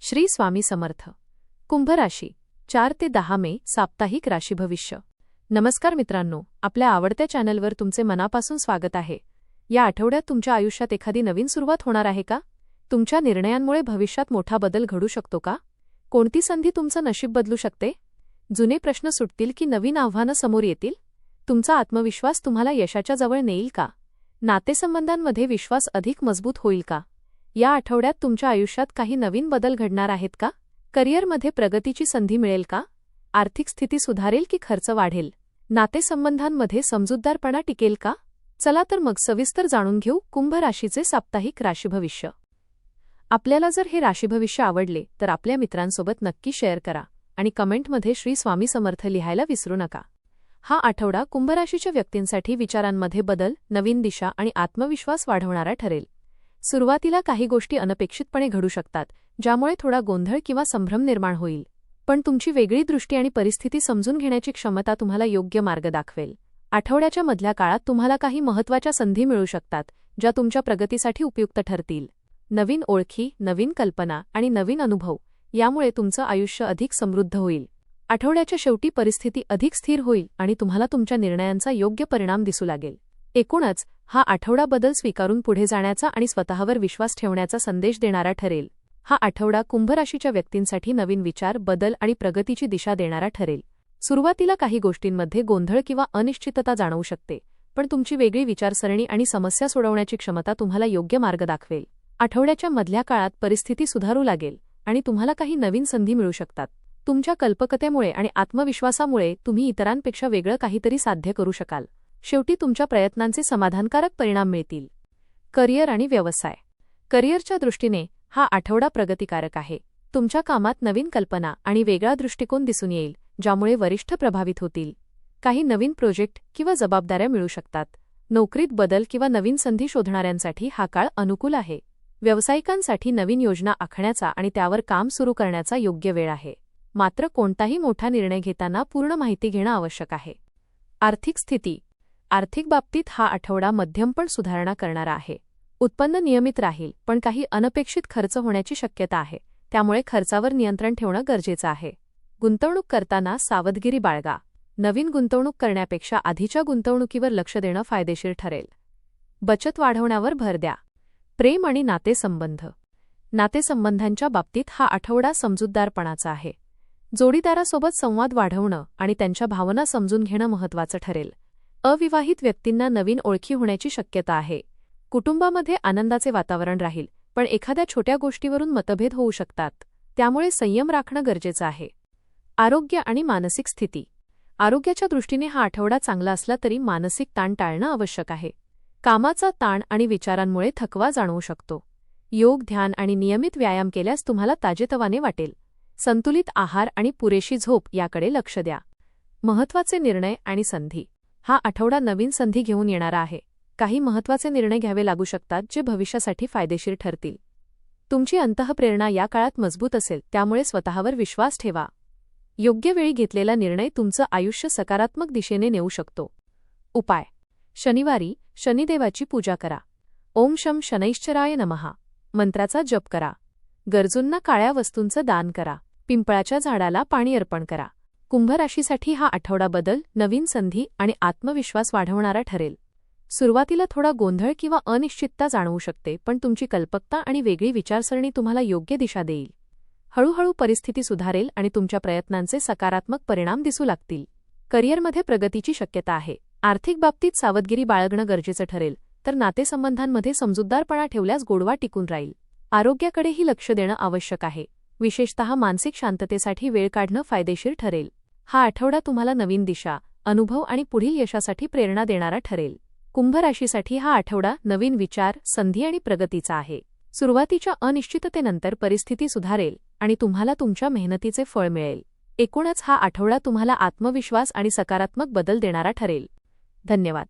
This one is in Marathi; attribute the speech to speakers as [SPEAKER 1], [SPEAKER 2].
[SPEAKER 1] श्री स्वामी समर्थ. कुंभ राशी 4 ते 10 मे साप्ताहिक राशी भविष्य. नमस्कार मित्रांनो, आपल्या आवडत्या चॅनलवर तुमचे मनापासून स्वागत आहे. या आठवड्यात तुमच्या आयुष्यात एखादी नवीन सुरुवात होणार आहे का? तुमच्या निर्णयांमुळे भविष्यात मोठा बदल घडू शकतो का? कोणती संधी तुमचं नशीब बदलू शकते? जुने प्रश्न सुटतील की नवीन आव्हानं समोर येतील? तुमचा आत्मविश्वास तुम्हाला यशाच्या जवळ नेईल का? नातेसंबंधांमध्ये विश्वास अधिक मजबूत होईल का? या आठवड्यात तुमच्या आयुष्यात काही नवीन बदल घडणार आहेत का? करिअरमध्ये प्रगतीची संधी मिळेल का? आर्थिक स्थिती सुधारेल की खर्च वाढेल? नातेसंबंधांमध्ये समजूतदारपणा टिकेल का? चला तर मग सविस्तर जाणून घेऊ कुंभ राशीचे साप्ताहिक राशीभविष्य. आपल्याला जर हे राशीभविष्य आवडले तर आपल्या मित्रांसोबत नक्की शेअर करा आणि कमेंटमध्ये श्री स्वामी समर्थ लिहायला विसरू नका. हा आठवडा कुंभ राशीच्या व्यक्तींसाठी विचारांमध्ये बदल, नवीन दिशा आणि आत्मविश्वास वाढवणारा ठरेल. सुरुवातीला काही गोष्टी अनपेक्षितपणे घडू शकतात, ज्यामुळे थोडा गोंधळ किंवा संभ्रम निर्माण होईल. पण तुमची वेगळी दृष्टी आणि परिस्थिती समजून घेण्याची क्षमता तुम्हाला योग्य मार्ग दाखवेल. आठवड्याच्या मधल्या काळात तुम्हाला काही महत्त्वाच्या संधी मिळू शकतात, ज्या तुमच्या प्रगतीसाठी उपयुक्त ठरतील. नवीन ओळखी, नवीन कल्पना आणि नवीन अनुभव यामुळे तुमचं आयुष्य अधिक समृद्ध होईल. आठवड्याच्या शेवटी परिस्थिती अधिक स्थिर होईल आणि तुम्हाला तुमच्या निर्णयांचा योग्य परिणाम दिसू लागेल. एकूणच हा आठवडा बदल स्वीकारून पुढे जाण्याचा आणि स्वतःवर विश्वास ठेवण्याचा संदेश देणारा ठरेल. हा आठवडा कुंभ राशीच्या व्यक्तींसाठी नवीन विचार, बदल आणि प्रगतीची दिशा देणारा ठरेल. सुरुवातीला काही गोष्टींमध्ये गोंधळ किंवा अनिश्चितता जाणवू शकते, पण तुमची वेगळी विचारसरणी आणि समस्या सोडवण्याची क्षमता तुम्हाला योग्य मार्ग दाखवेल. आठवड्याच्या मधल्या काळात परिस्थिती सुधारू लागेल आणि तुम्हाला काही नवीन संधी मिळू शकतात. तुमच्या कल्पकतेमुळे आणि आत्मविश्वासामुळे तुम्ही इतरांपेक्षा वेगळं काहीतरी साध्य करू शकाल. शेवटी तुमच्या प्रयत्नांचे समाधानकारक परिणाम मिळतील. करिअर आणि व्यवसाय. करिअरच्या दृष्टीने हा आठवडा प्रगतिकारक आहे. तुमच्या कामात नवीन कल्पना आणि वेगळा दृष्टिकोन दिसून येईल, ज्यामुळे वरिष्ठ प्रभावित होतील. काही नवीन प्रोजेक्ट किंवा जबाबदाऱ्या मिळू शकतात. नोकरीत बदल किंवा नवीन संधी शोधणाऱ्यांसाठी हा काळ अनुकूल आहे. व्यावसायिकांसाठी नवीन योजना आखण्याचा आणि त्यावर काम सुरू करण्याचा योग्य वेळ आहे. मात्र कोणताही मोठा निर्णय घेताना पूर्ण माहिती घेणं आवश्यक आहे. आर्थिक स्थिती. आर्थिक बाबतीत हा आठवडा मध्यम पण सुधारणा करणारा आहे. उत्पन्न नियमित राहील, पण काही अनपेक्षित खर्च होण्याची शक्यता आहे, त्यामुळे खर्चावर नियंत्रण ठेवणं गरजेचं आहे. गुंतवणूक करताना सावधगिरी बाळगा. नवीन गुंतवणूक करण्यापेक्षा आधीच्या गुंतवणुकीवर लक्ष देणं फायदेशीर ठरेल. बचत वाढवण्यावर भर द्या. प्रेम आणि नातेसंबंध. नातेसंबंधांच्या बाबतीत हा आठवडा समजूतदारपणाचा आहे. जोडीदारासोबत संवाद वाढवणं आणि त्यांच्या भावना समजून घेणं महत्त्वाचं ठरेल. अविवाहित व्यक्तींना नवीन ओळखी होण्याची शक्यता आहे. कुटुंबामध्ये आनंदाचे वातावरण राहील, पण एखाद्या छोट्या गोष्टीवरून मतभेद होऊ शकतात, त्यामुळे संयम राखणं गरजेचं आहे. आरोग्य आणि मानसिक स्थिती. आरोग्याच्या दृष्टीने हा आठवडा चांगला असला तरी मानसिक ताण टाळणं आवश्यक आहे. कामाचा ताण आणि विचारांमुळे थकवा जाणवू शकतो. योग, ध्यान आणि नियमित व्यायाम केल्यास तुम्हाला ताजेतवाने वाटेल. संतुलित आहार आणि पुरेशी झोप याकडे लक्ष द्या. महत्त्वाचे निर्णय आणि संधी. हा आठवडा नवीन संधी घेऊन येणारा आहे. काही महत्त्वाचे निर्णय घ्यावे लागू शकतात, जे भविष्यासाठी फायदेशीर ठरतील. तुमची अंतःप्रेरणा या काळात मजबूत असेल, त्यामुळे स्वतःवर विश्वास ठेवा. योग्य वेळी घेतलेला निर्णय तुमचं आयुष्य सकारात्मक दिशेने नेऊ शकतो. उपाय. शनिवारी शनिदेवाची पूजा करा. ओम शं शनैश्चराय नमः मंत्राचा जप करा. गरजूंना काळ्या वस्तूंचं दान करा. पिंपळाच्या झाडाला पाणी अर्पण करा. कुंभ राशीसाठी हा आठवडा बदल, नवीन संधी आणि आत्मविश्वास वाढवणारा ठरेल. सुरुवातीला थोडा गोंधळ किंवा अनिश्चितता जाणवू शकते, पण तुमची कल्पकता आणि वेगळी विचारसरणी तुम्हाला योग्य दिशा देईल. हळूहळू परिस्थिती सुधारेल आणि तुमच्या प्रयत्नांचे सकारात्मक परिणाम दिसू लागतील. करिअरमध्ये प्रगतीची शक्यता आहे. आर्थिक बाबतीत सावधगिरी बाळगणं गरजेचं ठरेल, तर नातेसंबंधांमध्ये समजूतदारपणा ठेवल्यास गोडवा टिकून राहील. आरोग्याकडेही लक्ष देणं आवश्यक आहे. विशेषतः मानसिक शांततेसाठी वेळ काढणं फायदेशीर ठरेल. हा आठवडा तुम्हाला नवीन दिशा, अनुभव आणि पुढील यशासाठी प्रेरणा देणारा ठरेल. कुंभ राशीसाठी हा आठवडा नवीन विचार, संधी आणि प्रगतीचा आहे. सुरुवातीच्या अनिश्चिततेनंतर परिस्थिती सुधारेल आणि तुम्हाला तुमच्या मेहनतीचे फळ मिळेल. एकूणच हा आठवडा तुम्हाला आत्मविश्वास आणि सकारात्मक बदल देणारा ठरेल. धन्यवाद.